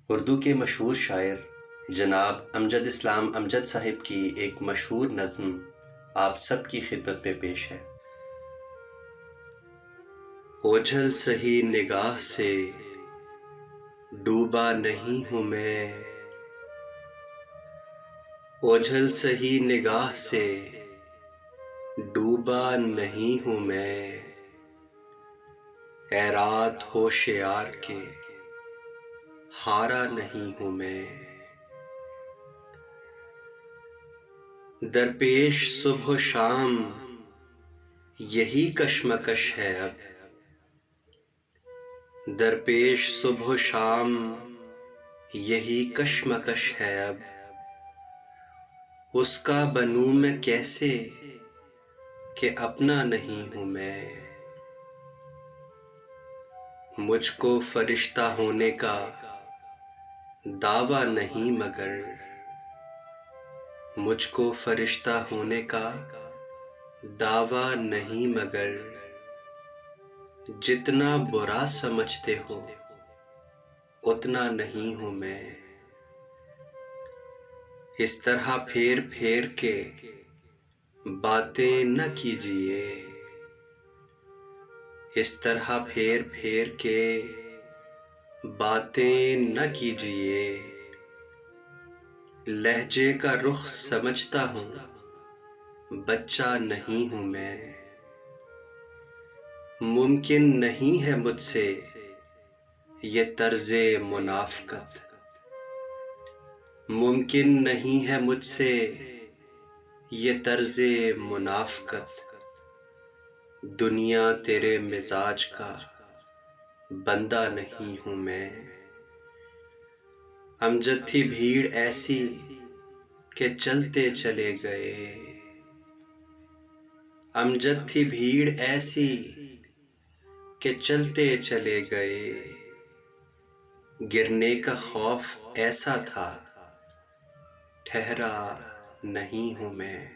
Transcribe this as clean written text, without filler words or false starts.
उर्दू के मशहूर शायर जनाब अमजद इस्लाम अमजद साहिब की एक मशहूर नज़्म आप सब की खिदमत में पेश है। ओझल सही निगाह से डूबा नहीं हूँ मैं, ओझल सही निगाह से डूबा नहीं हूँ मैं, ऐ रात होशियार के हारा नहीं हूँ मैं। दरपेश सुबह शाम यही कशमकश है अब, दरपेश सुबह शाम यही कशमकश है अब, उसका बनूं मैं कैसे कि अपना नहीं हूँ मैं। मुझको फरिश्ता होने का दावा नहीं मगर, मुझको फरिश्ता होने का दावा नहीं मगर, जितना बुरा समझते हो उतना नहीं हूँ मैं। इस तरह फेर फेर के बातें न कीजिए, इस तरह फेर फेर के बातें न कीजिए, लहजे का रुख समझता हूँ बच्चा नहीं हूँ मैं। मुमकिन नहीं है मुझसे ये तर्ज़े मुनाफ़क़त, मुमकिन नहीं है मुझसे ये तर्ज़े मुनाफ़क़त, दुनिया तेरे मिजाज का बंदा नहीं हूँ मैं। अमजद थी भीड़ ऐसी कि चलते चले गए, अमजद थी भीड़ ऐसी कि चलते चले गए, गिरने का खौफ ऐसा था ठहरा नहीं हूँ मैं।